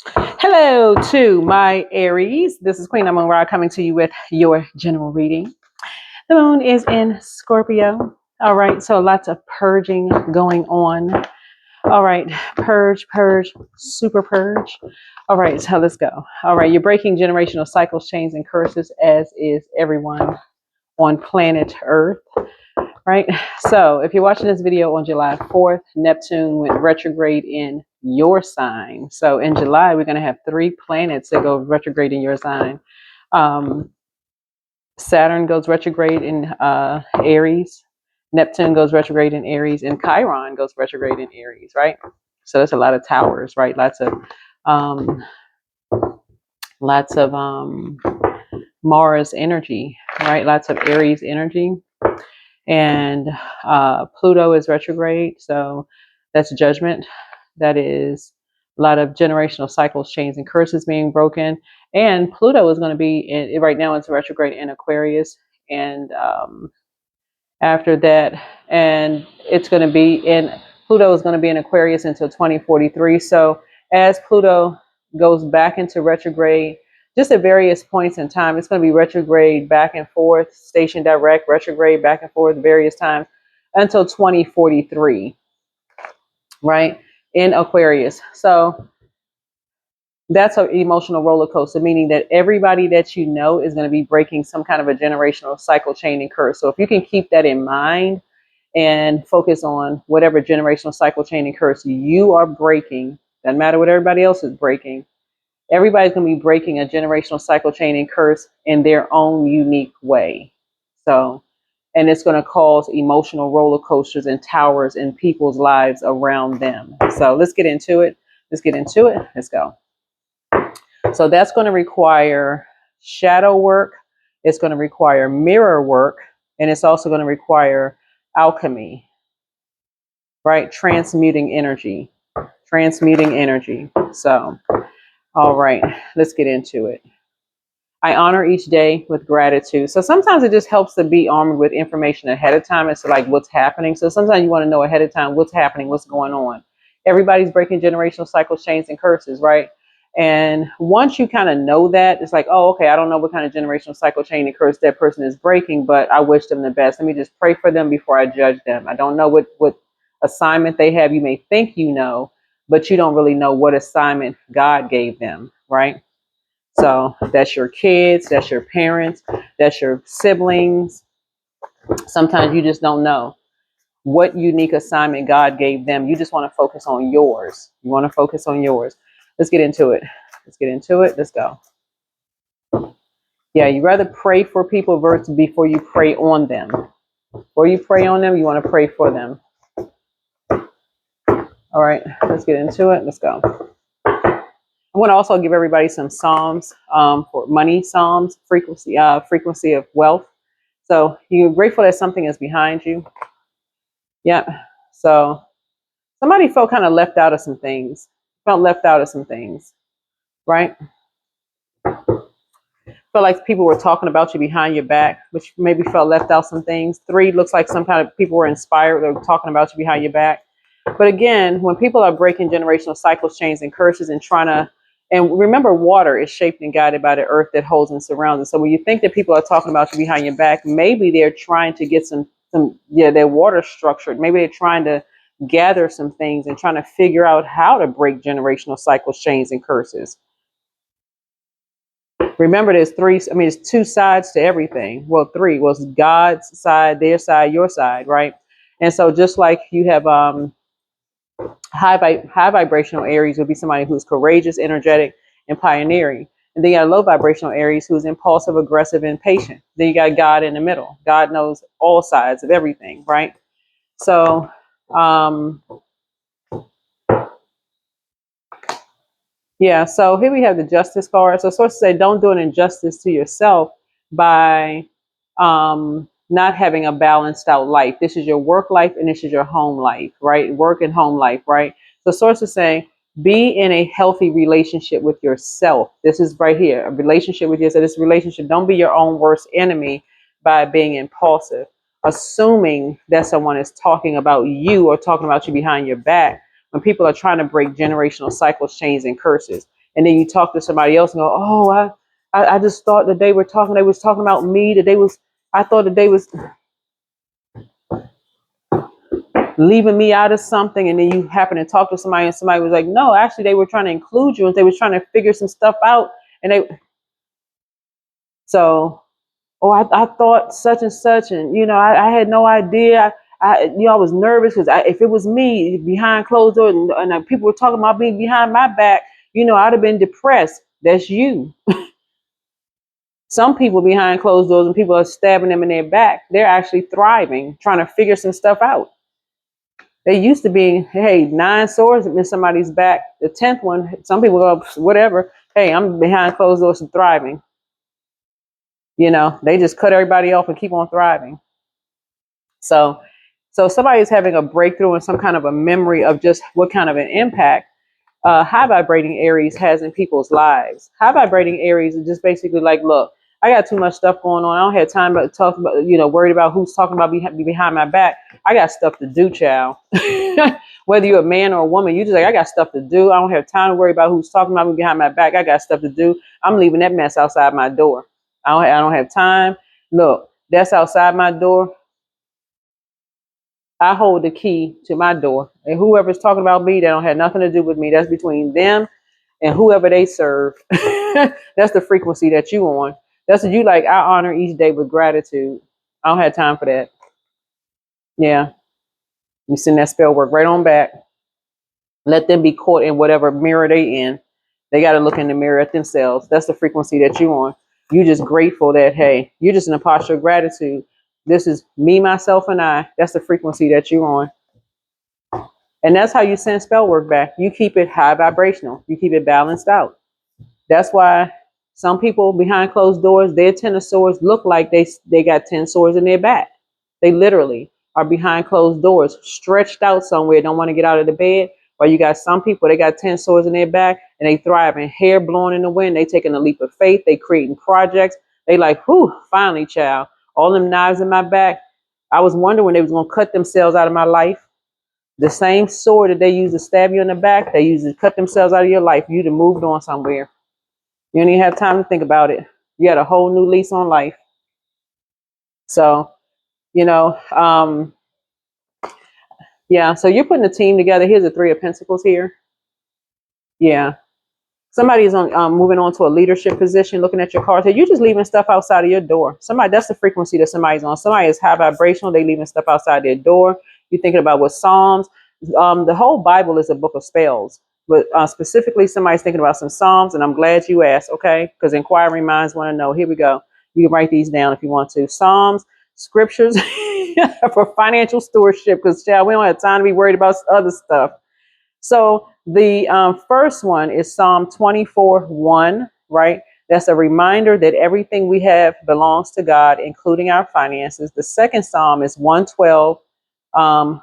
Hello to my Aries. This is Queen Amun Ra coming to you with your general reading. The moon is in Scorpio. All right, so lots of purging going on. All right, purge, purge, super purge. All right, so let's go. All right, you're breaking generational cycles, chains, and curses, as is everyone on planet Earth. Right? So if you're watching this video on July 4th, Neptune went retrograde in your sign. So in July, we're going to have 3 planets that go retrograde in your sign. Saturn goes retrograde in Aries. Neptune goes retrograde in Aries, and Chiron goes retrograde in Aries, right? So that's a lot of towers, right? Um, lots of Mars energy, right? Lots of Aries energy. And Pluto is retrograde, so that's judgment. That is a lot of generational cycles, chains, and curses being broken. And Pluto is going to be right now. It's retrograde in Aquarius, and after that, and it's going to be in Pluto is going to be in Aquarius until 2043. So as Pluto goes back into retrograde, just at various points in time, it's going to be retrograde back and forth, station direct, retrograde back and forth various times until 2043, right? In Aquarius. So that's an emotional roller coaster, meaning that everybody that you know is going to be breaking some kind of a generational cycle, chain, and curse. So if you can keep that in mind and focus on whatever generational cycle, chain, and curse you are breaking, doesn't matter what everybody else is breaking, everybody's going to be breaking a generational cycle, chain, and curse in their own unique way. So, and it's going to cause emotional roller coasters and towers in people's lives around them. So let's get into it. Let's get into it. Let's go. So that's going to require shadow work. It's going to require mirror work. And it's also going to require alchemy, right? Transmuting energy. Transmuting energy. So, all right, let's get into it. I honor each day with gratitude. So sometimes it just helps to be armed with information ahead of time as to like what's happening. So sometimes you want to know ahead of time what's happening, what's going on. Everybody's breaking generational cycles, chains, and curses, right? And once you kind of know that, it's like, oh, okay, I don't know what kind of generational cycle, chain, and curse that person is breaking, but I wish them the best. Let me just pray for them before I judge them. I don't know what assignment they have. You may think you know, but you don't really know what assignment God gave them, right? So that's your kids, that's your parents, that's your siblings. Sometimes you just don't know what unique assignment God gave them. You just want to focus on yours. You want to focus on yours. Let's get into it. Let's get into it. Let's go. Yeah, you rather pray for people versus before you pray on them. Before you pray on them, you want to pray for them. All right, let's get into it. Let's go. I want to also give everybody some psalms for money psalms, frequency of wealth. So you're grateful that something is behind you. Yep. So somebody felt kind of left out of some things. Felt left out of some things, right? Felt like people were talking about you behind your back, which maybe felt left out some things. 3 looks like some kind of people were inspired. They were talking about you behind your back. But again, when people are breaking generational cycles, chains, and curses and trying to, and remember, water is shaped and guided by the earth that holds and surrounds it. So when you think that people are talking about you behind your back, maybe they're trying to get their water structured. Maybe they're trying to gather some things and trying to figure out how to break generational cycles, chains, and curses. Remember, there's 2 sides to everything. Well, 3 was God's side, their side, your side, right? And so just like you have high vibrational Aries would be somebody who's courageous, energetic, and pioneering. And then you got low vibrational Aries who's impulsive, aggressive, and patient. Then you got God in the middle. God knows all sides of everything, right? So, yeah, so here we have the justice card. So sources say don't do an injustice to yourself by not having a balanced out life. This is your work life and this is your home life, right? Work and home life, right? So sources saying be in a healthy relationship with yourself. This is right here, a relationship with yourself. This relationship, don't be your own worst enemy by being impulsive, assuming that someone is talking about you or talking about you behind your back when people are trying to break generational cycles, chains, and curses. and then you talk to somebody else and go, oh, I just thought that they was talking about me, I thought that they was leaving me out of something. And then you happen to talk to somebody and somebody was like, no, actually they were trying to include you and they was trying to figure some stuff out. And so, oh, I thought such and such, and I had no idea. I was nervous because if it was me behind closed doors and people were talking about me behind my back, I'd have been depressed. That's you. Some people behind closed doors and people are stabbing them in their back, they're actually thriving, trying to figure some stuff out. They used to be, hey, 9 swords in somebody's back. The 10th one, some people go, whatever. Hey, I'm behind closed doors and thriving. They just cut everybody off and keep on thriving. So somebody is having a breakthrough and some kind of a memory of just what kind of an impact high vibrating Aries has in people's lives. High vibrating Aries is just basically like, look, I got too much stuff going on. I don't have time to talk about, worried about who's talking about behind my back. I got stuff to do, child. Whether you're a man or a woman, you just like, I got stuff to do. I don't have time to worry about who's talking about me behind my back. I got stuff to do. I'm leaving that mess outside my door. I don't have time. Look, that's outside my door. I hold the key to my door. And whoever's talking about me, that don't have nothing to do with me. That's between them and whoever they serve. That's the frequency that you on. That's what you like. I honor each day with gratitude. I don't have time for that. Yeah. You send that spell work right on back. Let them be caught in whatever mirror they in. They got to look in the mirror at themselves. That's the frequency that you on. You just grateful that, hey, you're just in a posture of gratitude. This is me, myself, and I. That's the frequency that you on. And that's how you send spell work back. You keep it high vibrational. You keep it balanced out. That's why some people behind closed doors, their 10 of swords look like they got 10 swords in their back. They literally are behind closed doors, stretched out somewhere, don't want to get out of the bed. Or you got some people, they got 10 swords in their back and they thriving, hair blowing in the wind. They taking a leap of faith. They creating projects. They like, whew, finally, child. All them knives in my back. I was wondering when they was going to cut themselves out of my life. The same sword that they used to stab you in the back, they used to cut themselves out of your life. You'd have moved on somewhere. You don't even have time to think about it. You had a whole new lease on life. So, yeah. So you're putting a team together. Here's the 3 of Pentacles here. Yeah. Somebody's moving on to a leadership position, looking at your cards. Hey, you're just leaving stuff outside of your door. That's the frequency that somebody's on. Somebody is high vibrational. They leaving stuff outside their door. You're thinking about what Psalms. The whole Bible is a book of spells. But specifically, somebody's thinking about some Psalms, and I'm glad you asked, okay? Because inquiring minds want to know. Here we go. You can write these down if you want to. Psalms, scriptures for financial stewardship, because, child, we don't have time to be worried about other stuff. So the first one is Psalm 24:1, right? That's a reminder that everything we have belongs to God, including our finances. The second Psalm is 112,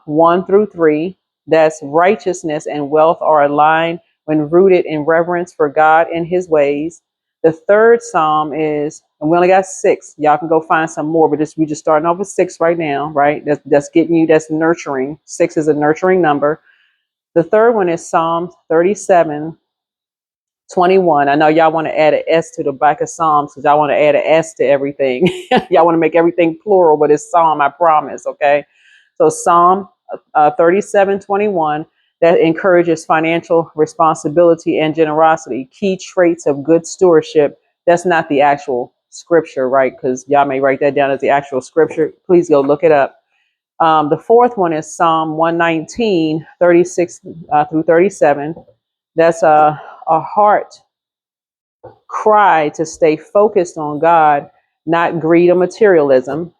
1 through 3. That's righteousness and wealth are aligned when rooted in reverence for God and his ways. The third Psalm is, and we only got 6. Y'all can go find some more, but we just starting off with 6 right now, right? That's getting you, that's nurturing. 6 is a nurturing number. The third one is Psalm 37:21. I know y'all want to add an S to the back of Psalms because y'all want to add an S to everything. Y'all want to make everything plural, but it's Psalm, I promise, okay? So Psalm 37:21, that encourages financial responsibility and generosity, key traits of good stewardship. That's not the actual scripture, right? Because y'all may write that down as the actual scripture. Please go look it up. The fourth one is Psalm 119, 36 through 37. That's a heart cry to stay focused on God, not greed or materialism.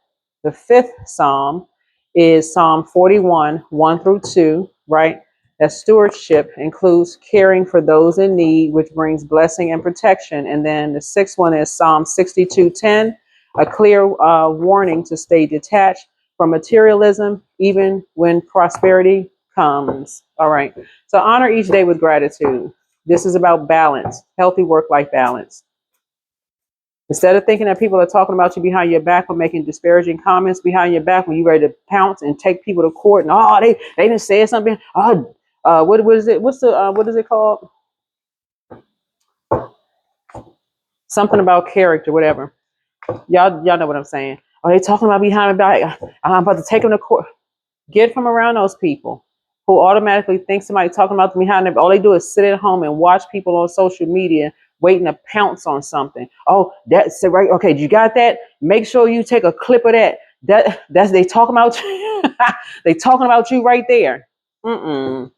The fifth Psalm is Psalm 41, 1 through 2, right? That stewardship includes caring for those in need, which brings blessing and protection. And then the sixth one is Psalm 62:10, a clear warning to stay detached from materialism, even when prosperity comes. All right. So honor each day with gratitude. This is about balance, healthy work-life balance. Instead of thinking that people are talking about you behind your back or making disparaging comments behind your back when you're ready to pounce and take people to court and they didn't say something. What is it? What is it called? something about character, whatever. Y'all know what I'm saying. Are they talking about behind my back? I'm about to take them to court. Get from around those people who automatically think somebody talking about them behind them. All they do is sit at home and watch people on social media waiting to pounce on something. Oh, that's right. Okay, you got that? Make sure you take a clip of that. That's they talking about you. They talking about you right there. Mm-mm.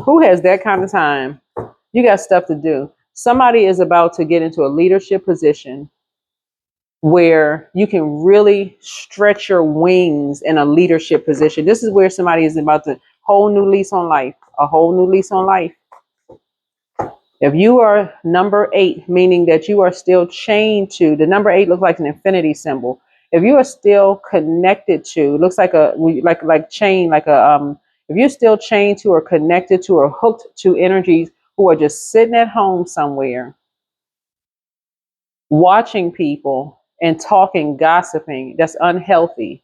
Who has that kind of time? You got stuff to do. Somebody is about to get into a leadership position where you can really stretch your wings in a leadership position. This is where somebody is about to whole new lease on life, a whole new lease on life. If you are number 8, meaning that you are still chained to the number 8 looks like an infinity symbol. If you are still connected to, looks like a like chain, like a if you're still chained to or connected to or hooked to energies who are just sitting at home somewhere watching people and talking, gossiping, that's unhealthy.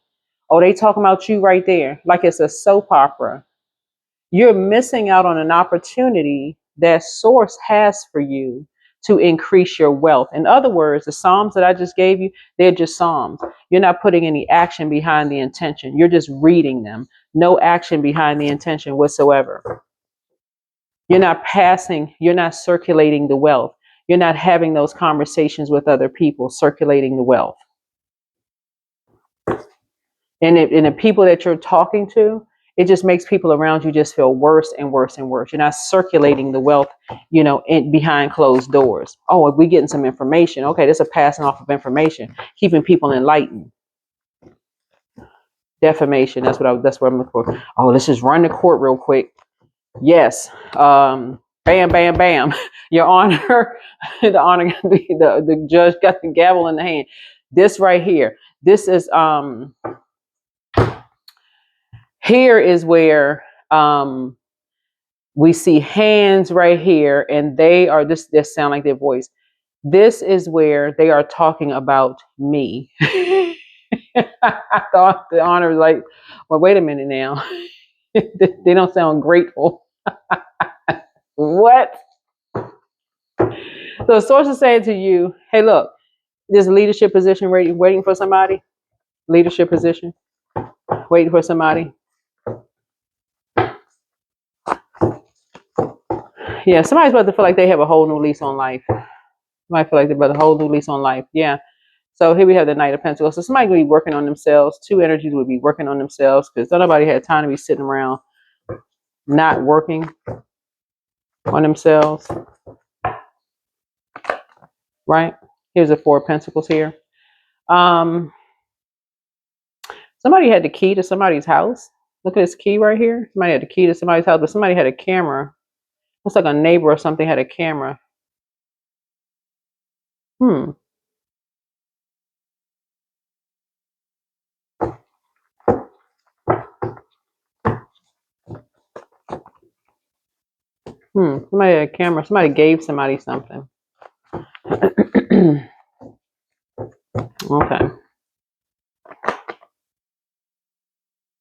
Oh, they talking about you right there, like it's a soap opera. You're missing out on an opportunity that source has for you to increase your wealth. In other words, the Psalms that I just gave you, they're just Psalms. You're not putting any action behind the intention. You're just reading them. No action behind the intention whatsoever. You're not passing, you're not circulating the wealth. You're not having those conversations with other people, circulating the wealth. And the people that you're talking to, it just makes people around you just feel worse and worse and worse. You're not circulating the wealth, behind closed doors. Oh, if we're getting some information, okay, this is a passing off of information, keeping people enlightened. Defamation, that's what I'm looking for. Oh, let's just run the court real quick. Yes. Bam, bam, bam. Your Honor, the judge got the gavel in the hand. This right here. This is here is where we see hands right here, and they are this sound like their voice. This is where they are talking about me. I thought the Honor was like, well, wait a minute now. They don't sound grateful. What? So the source is saying to you, hey, look, there's a leadership position waiting for somebody. Leadership position, waiting for somebody. Yeah, somebody's about to feel like they have a whole new lease on life. Somebody feel like they're about a whole new lease on life. Yeah. So here we have the Knight of Pentacles. So somebody will be working on themselves. 2 energies will be working on themselves because nobody had time to be sitting around not working on themselves. Right? Here's the 4 of Pentacles here. Somebody had the key to somebody's house. Look at this key right here. Somebody had the key to somebody's house, but somebody had a camera. Looks like a neighbor or something had a camera. Somebody had a camera. Somebody gave somebody something. Okay.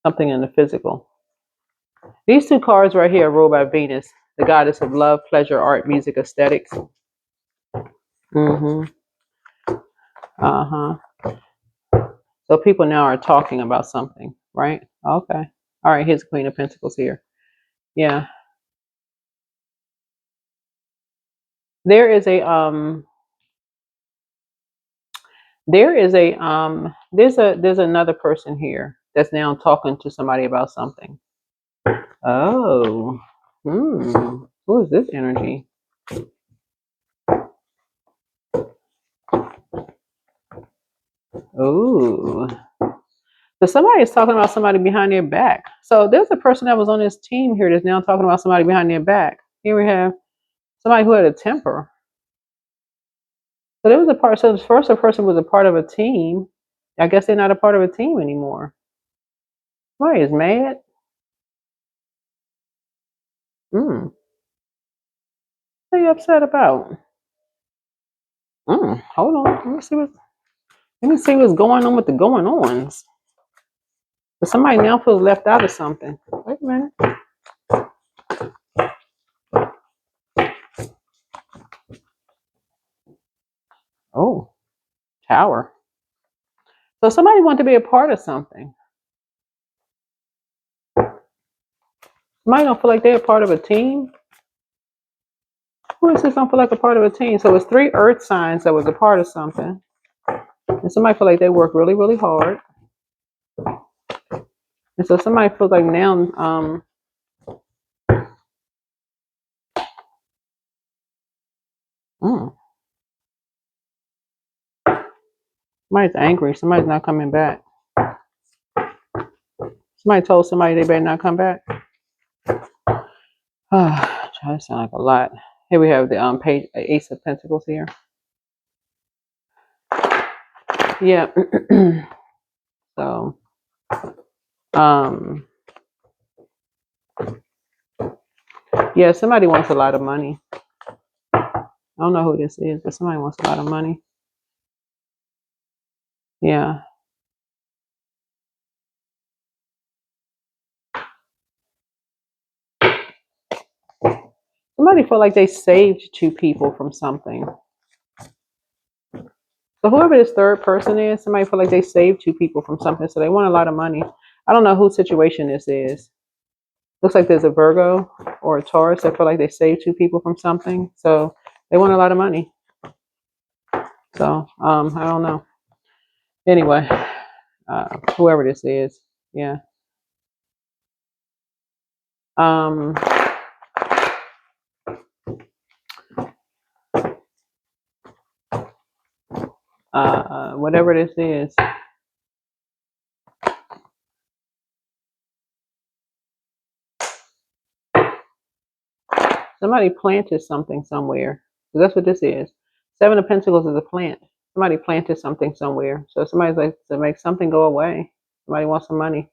Something in the physical. These 2 cards right here are ruled by Venus, the goddess of love, pleasure, art, music, aesthetics. So people now are talking about something, right? Okay. All right, here's Queen of Pentacles here. Yeah. There's another person here that's now talking to somebody about something. Oh. Who is this energy? Oh. So somebody is talking about somebody behind their back. So there's a person that was on this team here that's now talking about somebody behind their back. Here we have somebody who had a temper. So there was a part. So first, a person was a part of a team. I guess they're not a part of a team anymore. Somebody is mad. What are you upset about? Hold on. Let me see what's going on with the going ons. But somebody now feels left out of something. Wait a minute. Tower. So somebody want to be a part of something. Somebody don't feel like they're a part of a team. Who is this don't feel like a part of a team? So it's 3 earth signs that was a part of something. And somebody feel like they work really, really hard. And so somebody feels like now, somebody's angry. Somebody's not coming back. Somebody told somebody they better not come back. Try to sound like a lot. Here we have the page Ace of Pentacles here. Yeah. So yeah, somebody wants a lot of money. I don't know who this is, but somebody wants a lot of money. Yeah. Somebody feel like they saved 2 people from something. So whoever this third person is, somebody feel like they saved 2 people from something. So they want a lot of money. I don't know whose situation this is. Looks like there's a Virgo or a Taurus that feel like they saved 2 people from something. So they want a lot of money. So I don't know. Anyway, whoever this is, yeah. Whatever this is. Somebody planted something somewhere. So that's what this is. 7 of Pentacles is a plant. Somebody planted something somewhere. So somebody's like to make something go away. Somebody wants some money.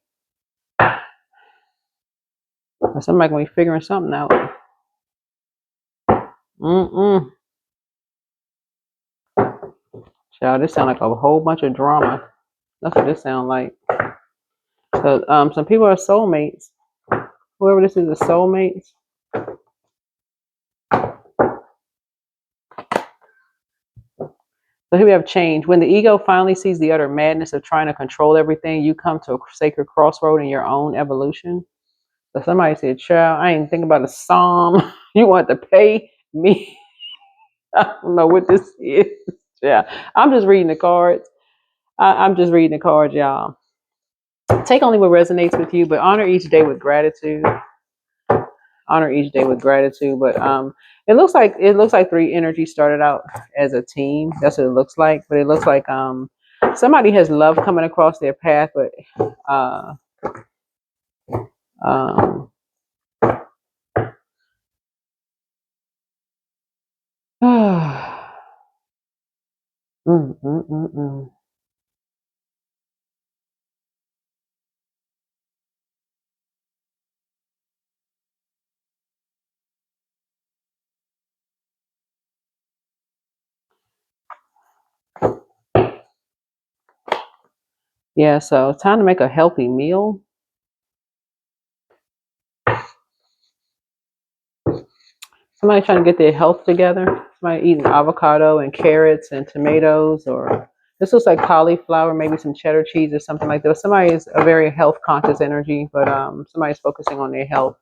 Or somebody gonna be figuring something out. Child, this sounds like a whole bunch of drama. That's what this sounds like. So some people are soulmates. Whoever this is soulmates. So here we have change. When the ego finally sees the utter madness of trying to control everything, you come to a sacred crossroad in your own evolution. So somebody said, child, I ain't thinking about a psalm. You want to pay me? I don't know what this is. Yeah, I'm just reading the cards. I'm just reading the cards, y'all. Take only what resonates with you, but honor each day with gratitude. Honor each day with gratitude. But it looks like 3 energy started out as a team. That's what it looks like. But it looks like somebody has love coming across their path, but yeah, so time to make a healthy meal. Somebody trying to get their health together. Somebody eating avocado and carrots and tomatoes, or this looks like cauliflower, maybe some cheddar cheese or something like that. Somebody is a very health conscious energy, but somebody's focusing on their health.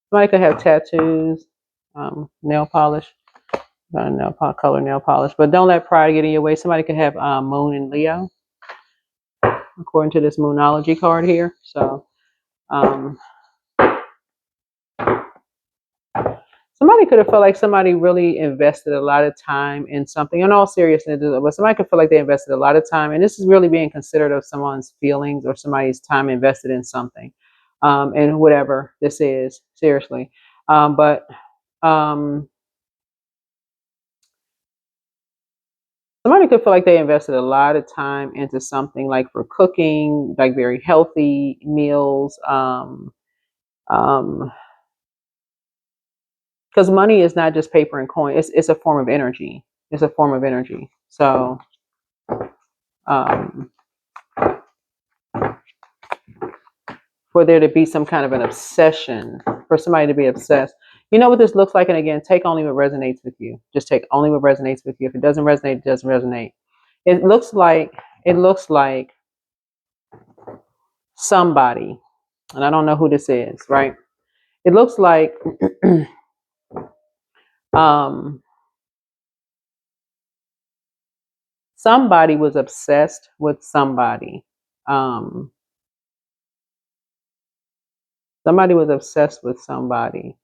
Somebody could have tattoos, nail polish, color nail polish, but don't let pride get in your way. Somebody could have moon in Leo, according to this moonology card here. So somebody could have felt like somebody really invested a lot of time in something. In all seriousness, but somebody could feel like they invested a lot of time, and this is really being considered of someone's feelings or somebody's time invested in something, and whatever this is, seriously. But somebody could feel like they invested a lot of time into something, like for cooking, like very healthy meals. Because money is not just paper and coin; it's a form of energy. It's a form of energy. So, for there to be some kind of an obsession, for somebody to be obsessed, you know what this looks like. And again, take only what resonates with you. Just take only what resonates with you. If it doesn't resonate, it doesn't resonate. It looks like somebody, and I don't know who this is, right? It looks like um, somebody was obsessed with somebody. Um, somebody was obsessed with somebody.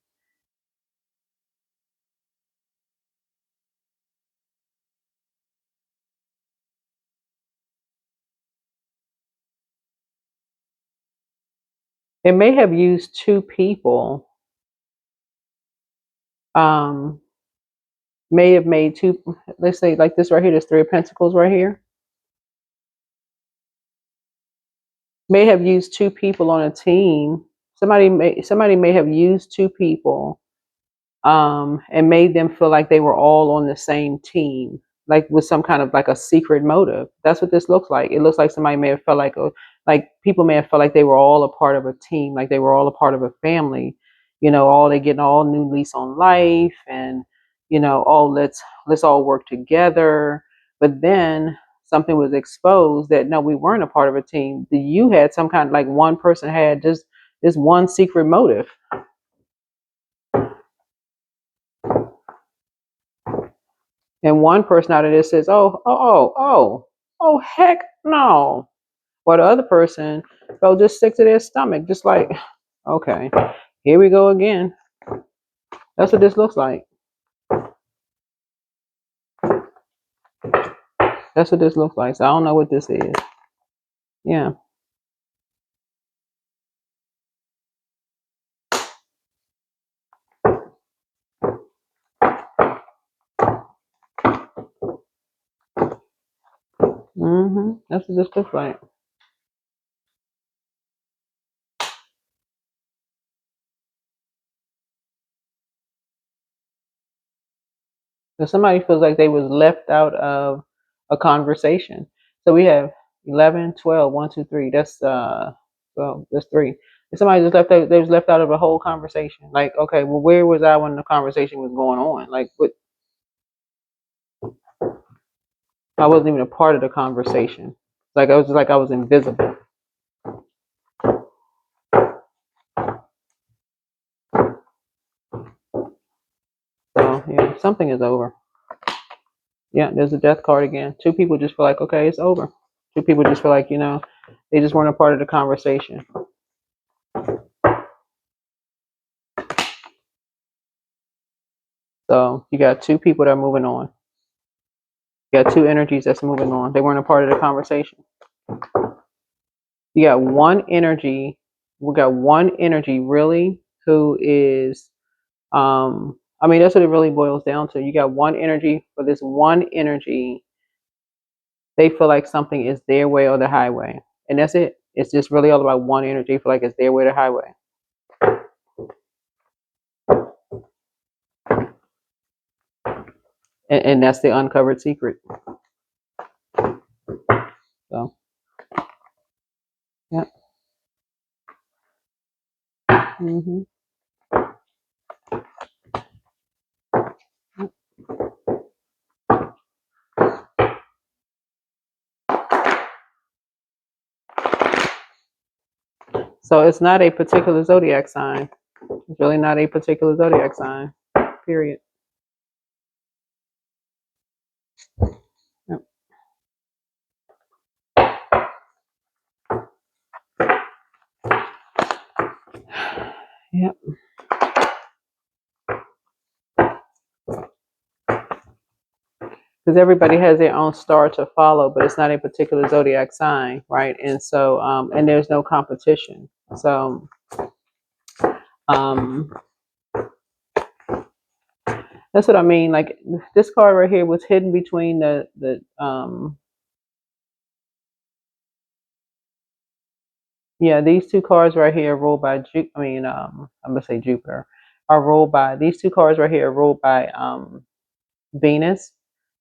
It may have used two people. Um, may have made two. Let's say like this right here. There's three of pentacles right here. May have used two people on a team. Somebody may have used two people and made them feel like they were all on the same team, like with some kind of like a secret motive. That's what this looks like. It looks like somebody may have felt like people may have felt like they were all a part of a team, like they were all a part of a family. All they getting all new lease on life, and oh let's all work together. But then something was exposed that no, we weren't a part of a team. You had some kind of like one person had just this one secret motive. And one person out of this says, oh, heck no. Or the other person, they'll just stick to their stomach, just like, okay, here we go again. That's what this looks like. That's what this looks like. So I don't know what this is. Yeah. That's what this looks like. So somebody feels like they was left out of a conversation. So we have 11, 12, 1, 2, 3. That's three. If somebody just left out, they was left out of a whole conversation. Like, okay, well, where was I when the conversation was going on? Like, what? I wasn't even a part of the conversation. I was invisible. So yeah, something is over. Yeah, there's a death card again. Two people just feel like, okay, it's over. Two people just feel like, they just weren't a part of the conversation. So you got two people that are moving on. You got two energies that's moving on. They weren't a part of the conversation. You got one energy. We got one energy really who is I mean that's what it really boils down to. You got one energy. For this one energy, they feel like something is their way or the highway. And that's it. It's just really all about one energy. Feel like it's their way or the highway. And that's the uncovered secret. So yeah. hmm So it's not a particular zodiac sign. It's really not a particular zodiac sign. Period. Yep. Yep. Because everybody has their own star to follow, but it's not a particular zodiac sign, right? And so, and there's no competition. So, um, that's what I mean. Like this card right here was hidden between yeah, these two cards right here are ruled by I'm gonna say Jupiter. Are ruled by these two cards right here are ruled by Venus,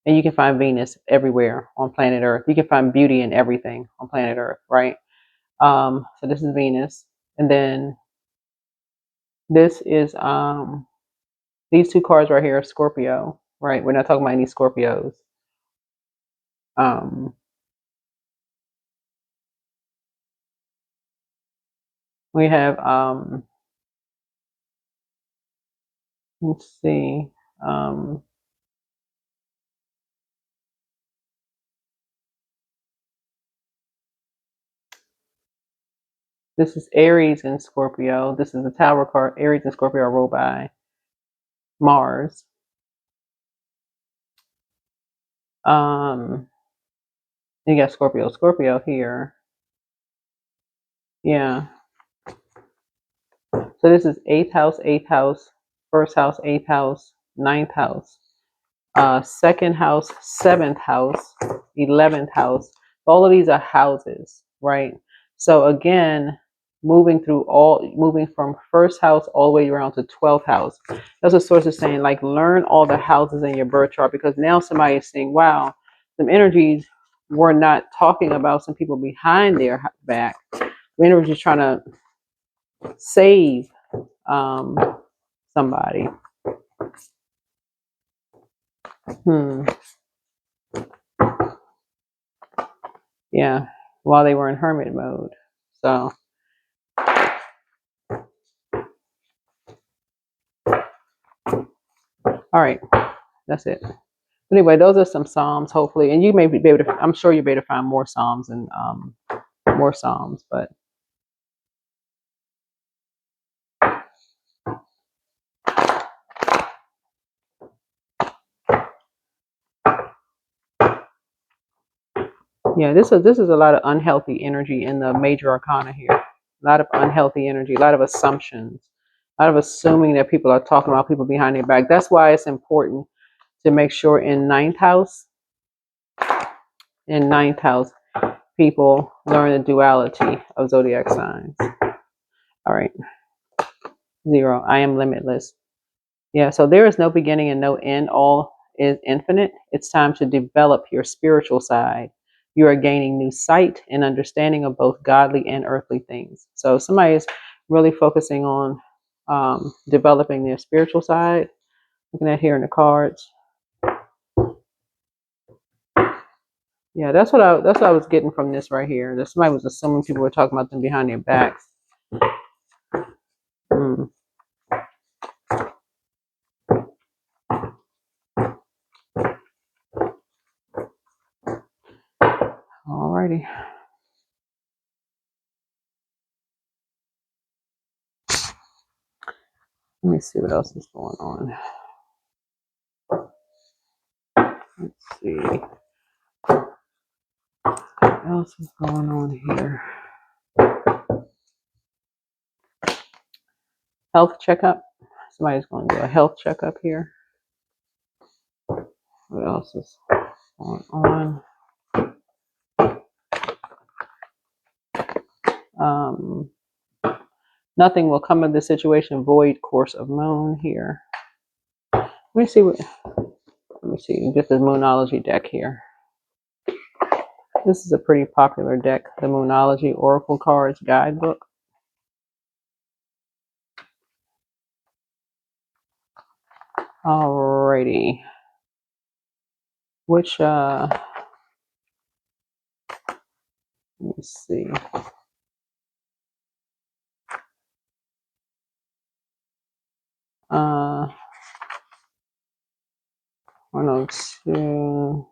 and you can find Venus everywhere on planet Earth. You can find beauty in everything on planet Earth, right? So this is Venus, and then this is these two cards right here are Scorpio, right? We're not talking about any Scorpios. Um, we have, let's see, um, this is Aries and Scorpio. This is the Tower card. Aries and Scorpio are ruled by Mars. You got Scorpio here. Yeah. So this is eighth house, first house, eighth house, ninth house, second house, seventh house, 11th house. All of these are houses, right? So again, moving from first house all the way around to 12th house. That's what source is saying, like learn all the houses in your birth chart, because now somebody is saying, wow, some energies we're not talking about some people behind their back. The energy is trying to save um, somebody. Yeah, while they were in hermit mode. So, all right, that's it. Anyway, those are some psalms, hopefully, and you may be able to. I'm sure you'll be able to find more psalms and more psalms, but yeah, this is a lot of unhealthy energy in the major arcana here. A lot of unhealthy energy, a lot of assumptions, a lot of assuming that people are talking about people behind their back. That's why it's important to make sure in ninth house, people learn the duality of zodiac signs. All right, 0. I am limitless. Yeah, so there is no beginning and no end. All is infinite. It's time to develop your spiritual side. You are gaining new sight and understanding of both godly and earthly things. So somebody is really focusing on developing their spiritual side. Looking at here in the cards. Yeah, that's what I was getting from this right here. That somebody was assuming people were talking about them behind their backs. Mm. Alrighty. Let me see what else is going on. Let's see what else is going on here. Health checkup. Somebody's going to do a health checkup here. What else is going on? Nothing will come of the situation. Void course of moon here. Let me see. Get the Moonology deck here. This is a pretty popular deck, the Moonology Oracle Cards Guidebook. Alrighty. Which let me see. 102.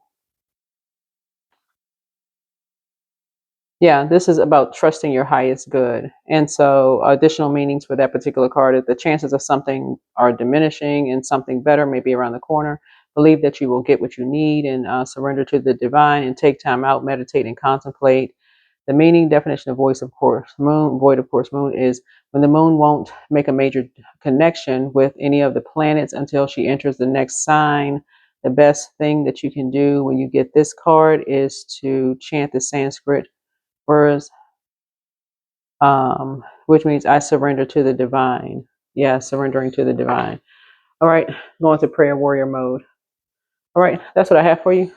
Yeah, this is about trusting your highest good. And so additional meanings for that particular card is the chances of something are diminishing and something better may be around the corner. Believe that you will get what you need and surrender to the divine and take time out, meditate and contemplate. The meaning definition of void of course moon is when the moon won't make a major connection with any of the planets until she enters the next sign. The best thing that you can do when you get this card is to chant the Sanskrit words, which means I surrender to the divine. Yeah, surrendering to the divine. All right, going to prayer warrior mode. All right, that's what I have for you.